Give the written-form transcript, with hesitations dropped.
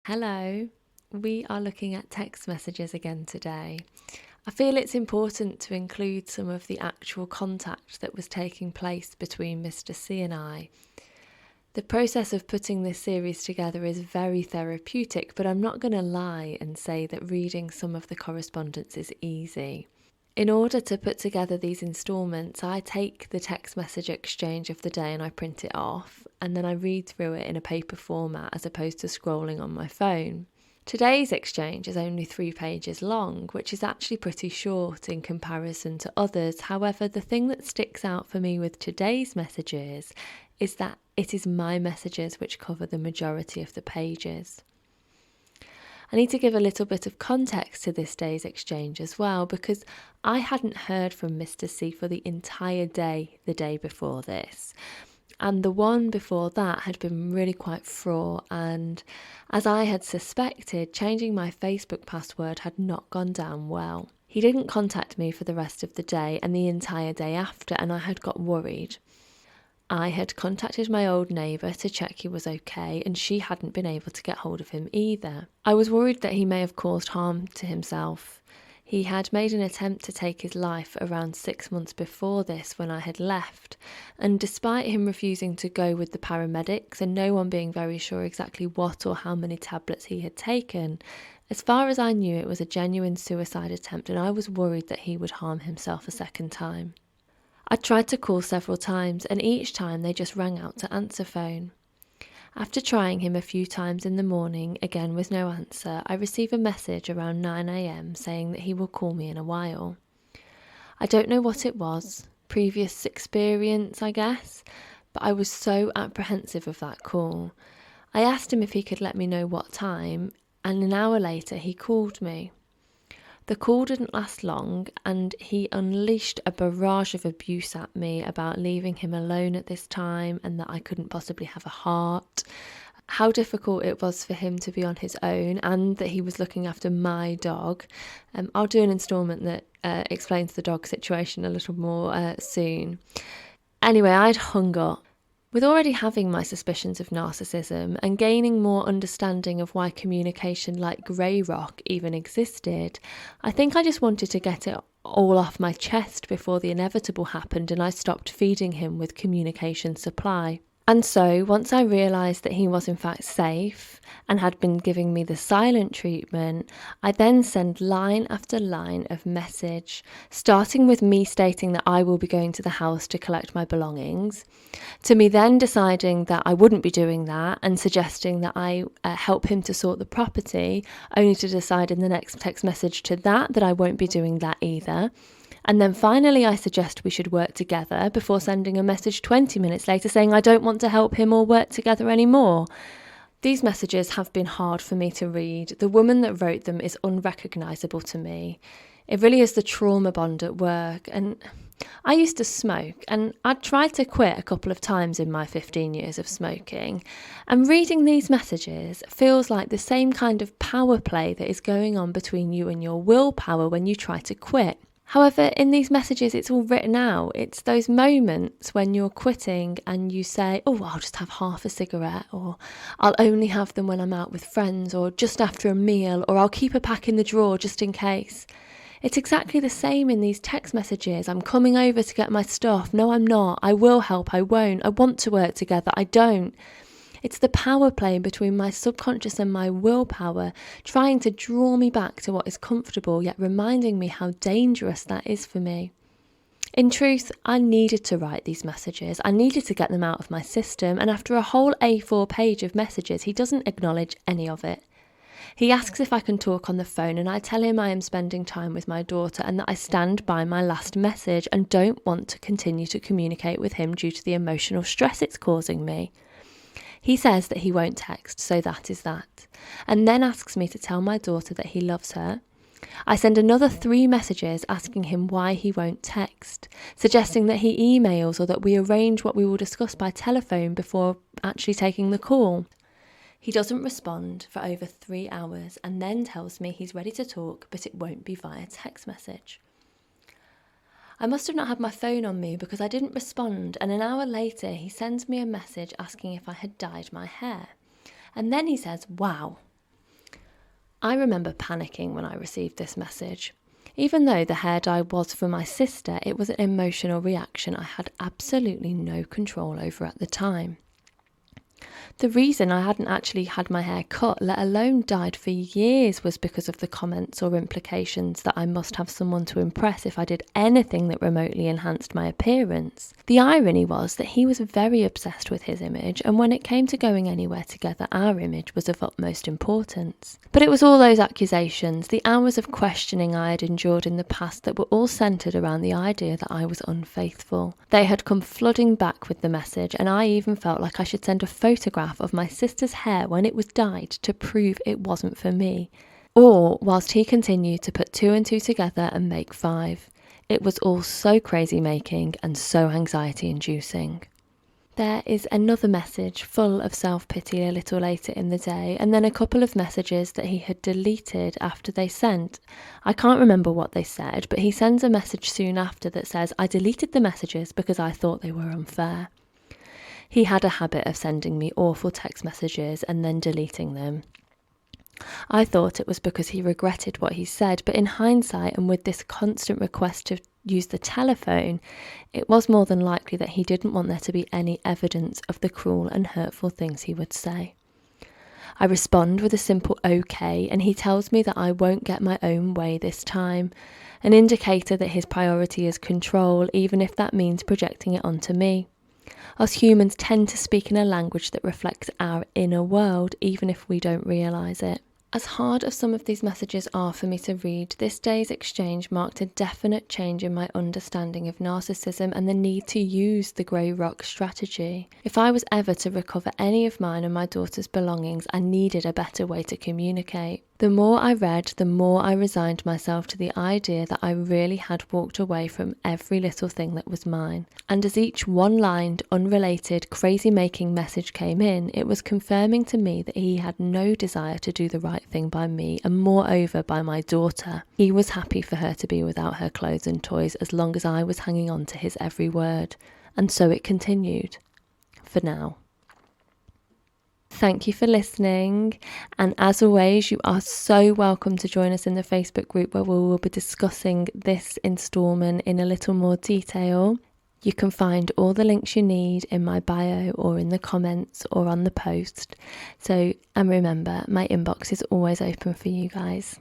Hello, we are looking at text messages again today. I feel it's important to include some of the actual contact that was taking place between Mr. C and I. The process of putting this series together is very therapeutic, but I'm not going to lie and say that reading some of the correspondence is easy. In order to put together these instalments, I take the text message exchange of the day and I print it off, and then I read through it in a paper format as opposed to scrolling on my phone. Today's exchange is only 3 pages long, which is actually pretty short in comparison to others. However, the thing that sticks out for me with today's messages is that it is my messages which cover the majority of the pages. I need to give a little bit of context to this day's exchange as well, because I hadn't heard from Mr. C for the entire day the day before this. And the one before that had been really quite fraught, and as I had suspected, changing my Facebook password had not gone down well. He didn't contact me for the rest of the day and the entire day after, and I had got worried. I had contacted my old neighbour to check he was okay, and she hadn't been able to get hold of him either. I was worried that he may have caused harm to himself. He had made an attempt to take his life around 6 months before this when I had left, and despite him refusing to go with the paramedics and no one being very sure exactly what or how many tablets he had taken, as far as I knew it was a genuine suicide attempt, and I was worried that he would harm himself a second time. I tried to call several times, and each time they just rang out to answer phone. After trying him a few times in the morning, again with no answer, I receive a message around 9 a.m. saying that he will call me in a while. I don't know what it was, previous experience I guess, but I was so apprehensive of that call. I asked him if he could let me know what time, and an hour later he called me. The call didn't last long, and he unleashed a barrage of abuse at me about leaving him alone at this time and that I couldn't possibly have a heart, how difficult it was for him to be on his own, and that he was looking after my dog. I'll do an instalment that explains the dog situation a little more soon. Anyway, I'd hung up. With already having my suspicions of narcissism and gaining more understanding of why communication like grey rock even existed, I think I just wanted to get it all off my chest before the inevitable happened and I stopped feeding him with communication supply. And so, once I realised that he was in fact safe and had been giving me the silent treatment, I then send line after line of message, starting with me stating that I will be going to the house to collect my belongings, to me then deciding that I wouldn't be doing that and suggesting that I help him to sort the property, only to decide in the next text message to that I won't be doing that either. And then finally I suggest we should work together before sending a message 20 minutes later saying I don't want to help him or work together anymore. These messages have been hard for me to read. The woman that wrote them is unrecognisable to me. It really is the trauma bond at work. And I used to smoke, and I'd tried to quit a couple of times in my 15 years of smoking. And reading these messages feels like the same kind of power play that is going on between you and your willpower when you try to quit. However, in these messages, it's all written out. It's those moments when you're quitting and you say, oh, I'll just have half a cigarette, or I'll only have them when I'm out with friends, or just after a meal, or I'll keep a pack in the drawer just in case. It's exactly the same in these text messages. I'm coming over to get my stuff. No, I'm not. I will help. I won't. I want to work together. I don't. It's the power play between my subconscious and my willpower, trying to draw me back to what is comfortable, yet reminding me how dangerous that is for me. In truth, I needed to write these messages. I needed to get them out of my system, and after a whole A4 page of messages, he doesn't acknowledge any of it. He asks if I can talk on the phone, and I tell him I am spending time with my daughter and that I stand by my last message and don't want to continue to communicate with him due to the emotional stress it's causing me. He says that he won't text, so that is that, and then asks me to tell my daughter that he loves her. I send another 3 messages asking him why he won't text, suggesting that he emails or that we arrange what we will discuss by telephone before actually taking the call. He doesn't respond for over 3 hours and then tells me he's ready to talk, but it won't be via text message. I must have not had my phone on me because I didn't respond, and an hour later he sends me a message asking if I had dyed my hair. And then he says, wow, I remember panicking when I received this message. Even though the hair dye was for my sister, it was an emotional reaction I had absolutely no control over at the time. The reason I hadn't actually had my hair cut, let alone dyed for years, was because of the comments or implications that I must have someone to impress if I did anything that remotely enhanced my appearance. The irony was that he was very obsessed with his image, and when it came to going anywhere together, our image was of utmost importance. But it was all those accusations, the hours of questioning I had endured in the past that were all centred around the idea that I was unfaithful. They had come flooding back with the message, and I even felt like I should send a photograph of my sister's hair when it was dyed to prove it wasn't for me. Or whilst he continued to put 2 and 2 together and make 5. It was all so crazy making and so anxiety inducing. There is another message full of self-pity a little later in the day, and then a couple of messages that he had deleted after they sent. I can't remember what they said, but he sends a message soon after that says, "I deleted the messages because I thought they were unfair." He had a habit of sending me awful text messages and then deleting them. I thought it was because he regretted what he said, but in hindsight, and with this constant request to use the telephone, it was more than likely that he didn't want there to be any evidence of the cruel and hurtful things he would say. I respond with a simple okay, and he tells me that I won't get my own way this time, an indicator that his priority is control, even if that means projecting it onto me. Us humans tend to speak in a language that reflects our inner world, even if we don't realise it. As hard as some of these messages are for me to read, this day's exchange marked a definite change in my understanding of narcissism and the need to use the grey rock strategy. If I was ever to recover any of mine and my daughter's belongings, I needed a better way to communicate. The more I read, the more I resigned myself to the idea that I really had walked away from every little thing that was mine. And as each one-lined, unrelated, crazy-making message came in, it was confirming to me that he had no desire to do the right thing by me, and moreover by my daughter. He was happy for her to be without her clothes and toys as long as I was hanging on to his every word. And so it continued. For now. Thank you for listening, and as always, you are so welcome to join us in the Facebook group where we will be discussing this instalment in a little more detail. You can find all the links you need in my bio or in the comments or on the post. And remember, my inbox is always open for you guys.